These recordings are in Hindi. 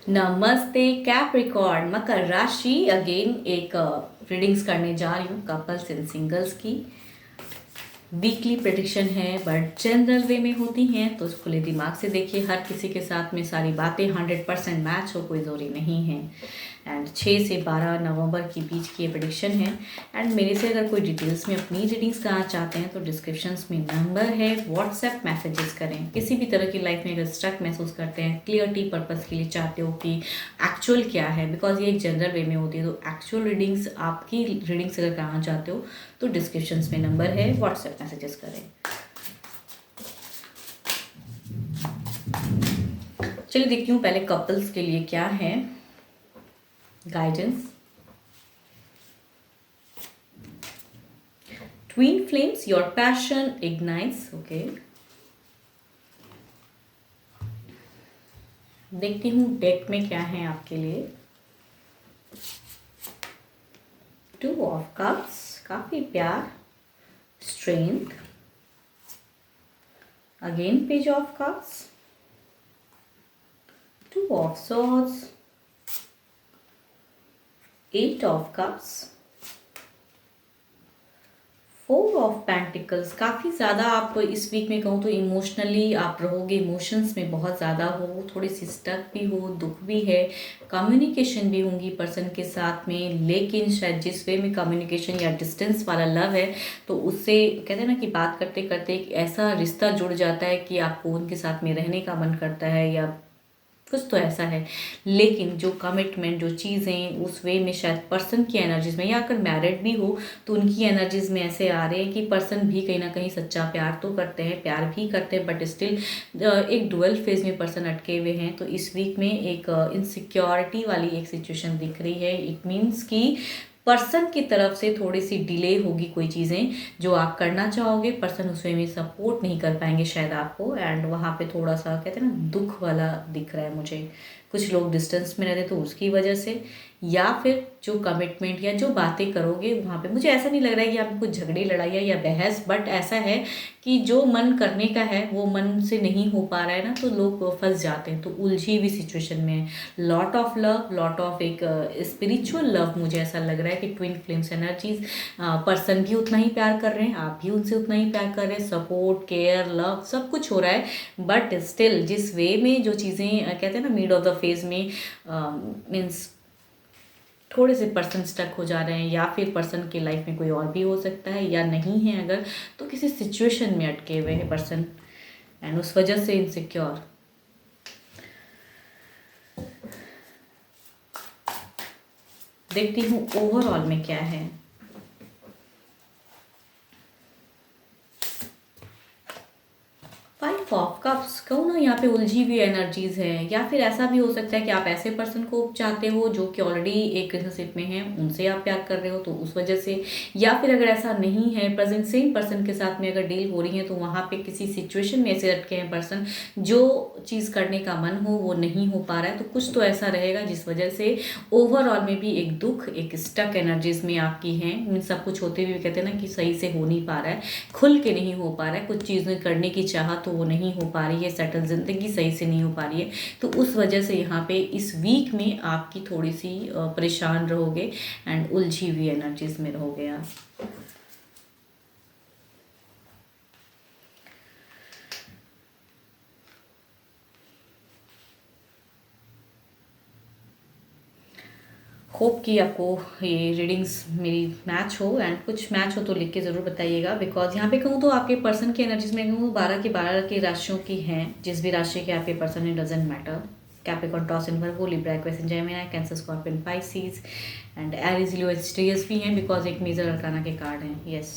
नमस्ते कैप्रिकॉर्न मकर राशि अगेन एक रीडिंग्स करने जा रही हूँ कपल्स एंड सिंगल्स की। वीकली प्रेडिक्शन है बट जनरल वे में होती हैं तो खुले दिमाग से देखिए। हर किसी के साथ में सारी बातें 100% मैच हो, कोई ज़रूरी नहीं है। एंड 6 से 12 नवंबर के बीच की ये प्रेडिक्शन है। एंड मेरे से अगर कोई डिटेल्स में अपनी रीडिंग्स कराना चाहते हैं तो डिस्क्रिप्शंस में नंबर है, व्हाट्सएप मैसेजेस करें। किसी भी तरह की लाइफ में अगर स्ट्रक महसूस करते हैं, क्लियरिटी पर्पज़ के लिए चाहते हो कि एक्चुअल क्या है, बिकॉज ये एक जनरल वे में होती है, तो एक्चुअल रीडिंग्स आपकी रीडिंग्स अगर कराना चाहते हो तो डिस्क्रिप्शंस में नंबर है, व्हाट्सएप मैसेजेस करें। चलिए देखती हूँ पहले कपल्स के लिए क्या है guidance. Twin flames, your passion ignites. Okay, देखती हूँ डेक में क्या है आपके लिए। 2 ऑफ कप्स, काफी प्यार, strength, again page of cups, 2 of swords, 8 of cups, 4 of pentacles. काफ़ी ज़्यादा आप इस वीक में कहूँ तो इमोशनली आप रहोगे, इमोशंस में बहुत ज़्यादा हो, थोड़ी सी स्टक भी हो, दुख भी है, कम्युनिकेशन भी होंगी पर्सन के साथ में। लेकिन शायद जिस वे में कम्युनिकेशन या डिस्टेंस वाला लव है तो उससे कहते हैं ना कि बात करते करते एक ऐसा रिश्ता जुड़ जाता है कि आपको उनके साथ में रहने का मन करता है या कुछ तो ऐसा है। लेकिन जो कमिटमेंट, जो चीज़ें उस वे में शायद पर्सन की एनर्जीज में, या अगर मैरिड भी हो तो उनकी एनर्जीज में ऐसे आ रहे हैं कि पर्सन भी कहीं ना कहीं सच्चा प्यार तो करते हैं, प्यार भी करते हैं, बट स्टिल एक डुअल फेज में पर्सन अटके हुए हैं। तो इस वीक में एक इनसिक्योरिटी वाली एक सिचुएशन दिख रही है। इट मीन्स कि पर्सन की तरफ से थोड़ी सी डिले होगी, कोई चीज़ें जो आप करना चाहोगे पर्सन उस वे में सपोर्ट नहीं कर पाएंगे शायद आपको। एंड वहाँ पे थोड़ा सा कहते हैं ना दुख वाला दिख रहा है मुझे। कुछ लोग डिस्टेंस में रहते तो उसकी वजह से, या फिर जो कमिटमेंट या जो बातें करोगे वहाँ पे मुझे ऐसा नहीं लग रहा है कि आप कुछ झगड़े लड़ाइयाँ या बहस, बट ऐसा है कि जो मन करने का है वो मन से नहीं हो पा रहा है ना, तो लोग फंस जाते हैं, तो उलझी हुई सिचुएशन में है। Lot of love, lot of एक स्पिरिचुअल लव मुझे ऐसा लग रहा है कि ट्विन फ्लेम्स एनर्जीज, पर्सन भी उतना ही प्यार कर रहे हैं, आप भी उनसे उतना ही प्यार कर रहे हैं, सपोर्ट, केयर, लव सब कुछ हो रहा है। बट स्टिल जिस वे में जो चीज़ें कहते हैं ना मिड ऑफ द फेज में, मीन्स थोड़े से पर्सन स्टक हो जा रहे हैं, या फिर पर्सन की लाइफ में कोई और भी हो सकता है, या नहीं है अगर तो किसी सिचुएशन में अटके हुए हैं पर्सन एंड उस वजह से इनसिक्योर। देखती हूँ ओवरऑल में क्या है। 5 ऑफ कप्स, कहूँ ना यहाँ पे उलझी हुई एनर्जीज है, या फिर ऐसा भी हो सकता है कि आप ऐसे पर्सन को चाहते हो जो कि ऑलरेडी एक रिलेशनशिप में है, उनसे आप प्यार कर रहे हो तो उस वजह से, या फिर अगर ऐसा नहीं है प्रेजेंट सेम पर्सन के साथ में अगर डील हो रही है तो वहाँ पे किसी सिचुएशन में ऐसे अटके हैं पर्सन, जो चीज़ करने का मन हो वो नहीं हो पा रहा है, तो कुछ तो ऐसा रहेगा जिस वजह से ओवरऑल में भी एक दुख, एक स्टक एनर्जीज में आपकी हैं। सब कुछ होते हुए कहते हैं ना कि सही से हो नहीं पा रहा है, खुल के नहीं हो पा रहा है, कुछ चीज़ें करने की चाह तो वो नहीं हो पा रही है, सेटल जिंदगी सही से नहीं हो पा रही है, तो उस वजह से यहाँ पे इस वीक में आपकी थोड़ी सी परेशान रहोगे एंड उलझी हुई एनर्जीज में रहोगे आप। होप कि आपको ये रीडिंग्स मेरी मैच हो, एंड कुछ मैच हो तो लिख के ज़रूर बताइएगा। बिकॉज यहाँ पे कहूँ तो आपके पर्सन की एनर्जीज में कहूँ 12 के 12 की राशियों की हैं, जिस भी राशि के आपके पर्सन है डजेंट मैटर। कैप्रिकॉर्न, टॉस इन Virgo, Libra, Aquarius, Gemini, Cancer, Scorpion, Pisces and Aries, Leo, एस्ट्रियस भी हैं, बिकॉज एक मेजर अरकाना के कार्ड हैं। यस,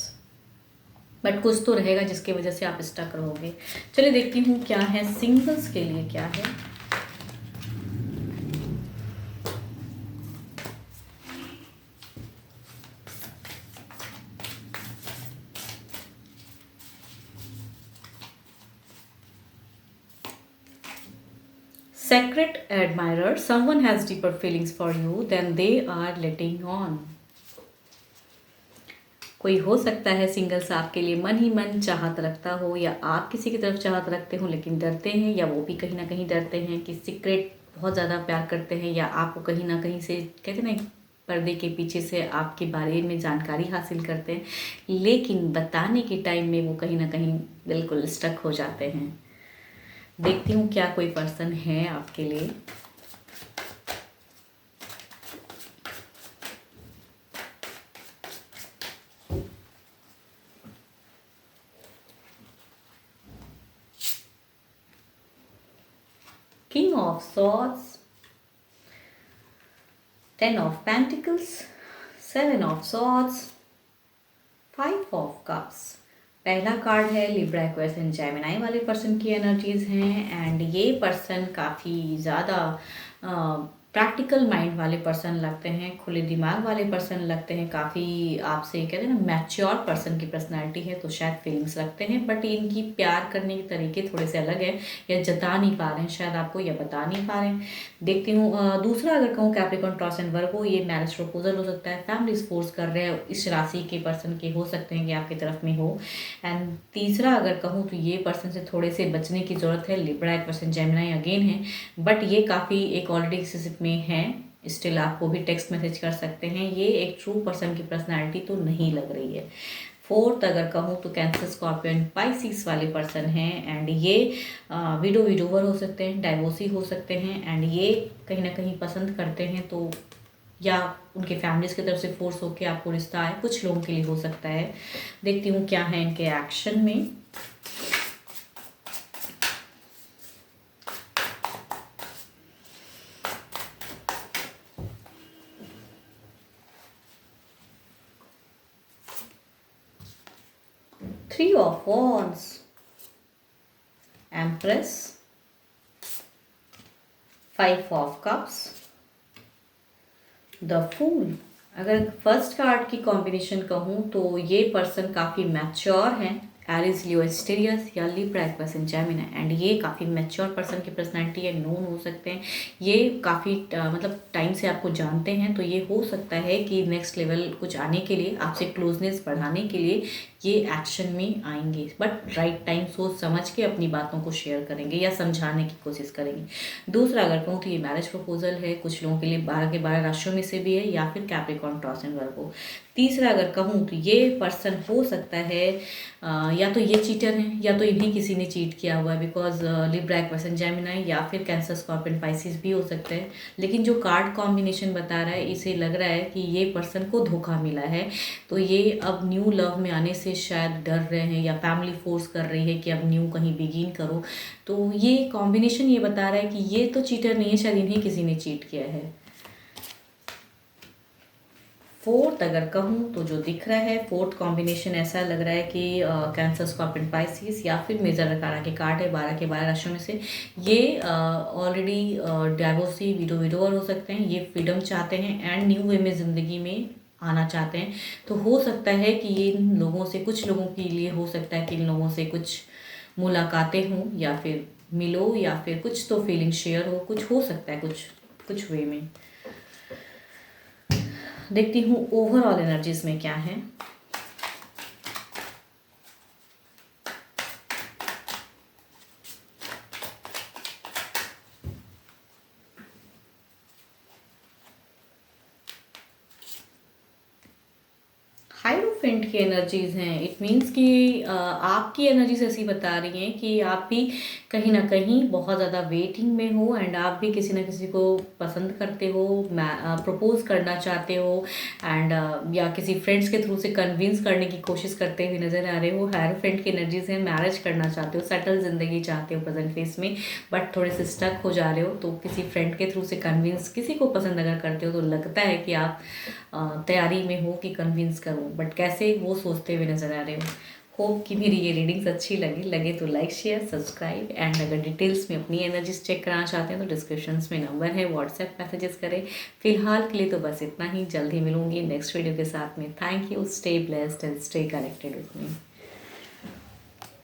बट कुछ तो रहेगा जिसकी वजह से आप स्टक रहोगे। चलिए देखती हूँ क्या है सिंगल्स के लिए क्या है। Sacred admirer, someone has deeper feelings for you than they are letting on. कोई हो सकता है सिंगल्स आपके लिए मन ही मन चाहत रखता हो, या आप किसी की तरफ चाहत रखते हो लेकिन डरते हैं, या वो भी कहीं ना कहीं डरते हैं कि सीक्रेट बहुत ज़्यादा प्यार करते हैं, या आपको कहीं ना कहीं से कहते हैं ना पर्दे के पीछे से आपके बारे में जानकारी हासिल करते हैं, लेकिन बताने के टाइम में वो कहीं ना कहीं बिल्कुल स्टक हो जाते हैं। देखती हूँ क्या कोई पर्सन है आपके लिए। King of Swords, Ten of Pentacles, Seven of Swords, Five of Cups। पहला कार्ड है लिब्रा, एक्वेरियस एंड जेमिनी वाले पर्सन की एनर्जीज हैं। एंड ये पर्सन काफ़ी ज़्यादा प्रैक्टिकल माइंड वाले पर्सन लगते हैं, खुले दिमाग वाले पर्सन लगते हैं, काफ़ी आपसे कहते हैं ना मैच्योर पर्सन की पर्सनालिटी है, तो शायद फीलिंग्स लगते हैं, बट इनकी प्यार करने के तरीके थोड़े से अलग हैं, या जता नहीं पा रहे हैं शायद आपको, या बता नहीं पा रहे हैं। देखती हूँ दूसरा अगर कहूँ कैप्रिकॉर्न, टॉरस एंड वर्गो, ये मैरिज प्रपोजल हो सकता है, फैमिलीज फोर्स कर रहे हैं, इस राशि के पर्सन के हो सकते हैं कि आपकी तरफ में हो। एंड तीसरा अगर कहूँ तो ये पर्सन से थोड़े से बचने की ज़रूरत है, Libra, Aquarius and Gemini again है, बट ये काफ़ी एक ऑलरेडी रिलेशनशिप में है, स्टिल आपको भी टेक्स्ट मैसेज कर सकते हैं। ये एक ट्रू पर्सन की पर्सनालिटी तो नहीं लग रही है। फोर्थ अगर कहूँ तो कैंसर, स्कॉर्पियन, पाइसिस वाले पर्सन हैं, एंड ये विडोवर हो सकते हैं, डाइवोर्सी हो सकते हैं, एंड ये कहीं ना कहीं पसंद करते हैं, तो या उनके फैमिलीज की तरफ से फोर्स होके आपको रिश्ता आए, कुछ लोगों के लिए हो सकता है। देखती हूँ क्या है इनके एक्शन में। Three of Wands, Empress, Five of Cups, the fool. अगर फर्स्ट कार्ड की कॉम्बिनेशन कहूँ तो ये पर्सन काफ़ी मैच्योर हैं, एरिस, लियो, एस्टेरियस या Libra, Aquarius and Gemini, and ये काफ़ी मैच्योर पर्सन की पर्सनालिटी है, नोन हो सकते हैं, ये काफ़ी मतलब टाइम से आपको जानते हैं, तो ये हो सकता है कि नेक्स्ट लेवल कुछ आने के लिए, आपसे क्लोजनेस बढ़ाने के लिए ये एक्शन में आएंगे, बट राइट टाइम सोच समझ के अपनी बातों को शेयर करेंगे या समझाने की कोशिश करेंगे। दूसरा अगर कहूँ तो ये मैरिज प्रपोजल है, कुछ लोगों के लिए 12 के 12 राशियों में से भी है, या फिर कैप्रिकॉर्न, टॉरस एंड वर्गो। तीसरा अगर कहूँ तो ये पर्सन हो सकता है या तो ये चीटर हैं, या तो इन्हें किसी ने चीट किया हुआ है, because Libra, Aquarius and Gemini, या फिर कैंसर, स्कॉर्पियन, पाइसिस भी हो सकते हैं, लेकिन जो कार्ड कॉम्बिनेशन बता रहा है इसे लग रहा है कि ये पर्सन को धोखा मिला है, तो ये अब न्यू लव में आने से शायद डर रहे हैं, या फैमिली फोर्स कर रही है कि अब न्यू कहीं बिगिन करो, तो ये कॉम्बिनेशन ये बता रहा है कि ये तो चीटर नहीं है, शायद इन्हें किसी ने चीट किया है। फोर्थ अगर कहूँ तो जो दिख रहा है फोर्थ कॉम्बिनेशन ऐसा लग रहा है कि कैंसर, स्कॉर्पियन, पाइसिस या फिर मेजर अरकाना के कार्ड है 12 के 12 राशियों में से, ये ऑलरेडी डाइवोर्सी, विडोवर हो सकते हैं, ये फ्रीडम चाहते हैं एंड न्यू वे में ज़िंदगी में आना चाहते हैं, तो हो सकता है कि ये इन लोगों से, कुछ लोगों के लिए हो सकता है कि इन लोगों से कुछ मुलाकातें हों, या फिर मिलो, या फिर कुछ तो फीलिंग शेयर हो, कुछ हो सकता है कुछ वे में। देखती हूँ ओवरऑल एनर्जीज में क्या है। हाइरोफेंट की एनर्जीज हैं, इट मीन्स कि आपकी एनर्जीज ऐसी बता रही हैं कि आप भी कहीं ना कहीं बहुत ज़्यादा वेटिंग में हो, एंड आप भी किसी ना किसी को पसंद करते हो, प्रपोज करना चाहते हो, एंड या किसी फ्रेंड्स के थ्रू से कन्विंस करने की कोशिश करते हुए नज़र आ रहे हो। हाइरोफेंट की एनर्जीज हैं, मैरिज करना चाहते हो, सेटल ज़िंदगी चाहते हो प्रेजेंट फेस में, बट थोड़े से स्टक हो जा रहे हो, तो किसी फ्रेंड के थ्रू से कन्विंस, किसी को पसंद अगर करते हो तो लगता है कि आप तैयारी में हो कि कन्विंस करूँ, बट कैसे वो सोचते हुए नज़र आ रहे हो। होप कि मेरी ये रीडिंग्स अच्छी लगे तो लाइक, शेयर, सब्सक्राइब, एंड अगर डिटेल्स में अपनी एनर्जीज चेक कराना चाहते हैं तो डिस्क्रिप्शंस में नंबर है, व्हाट्सएप मैसेजेस करें। फिलहाल के लिए तो बस इतना ही, जल्द ही मिलूंगी नेक्स्ट वीडियो के साथ में। Thank you, stay blessed and stay connected with me.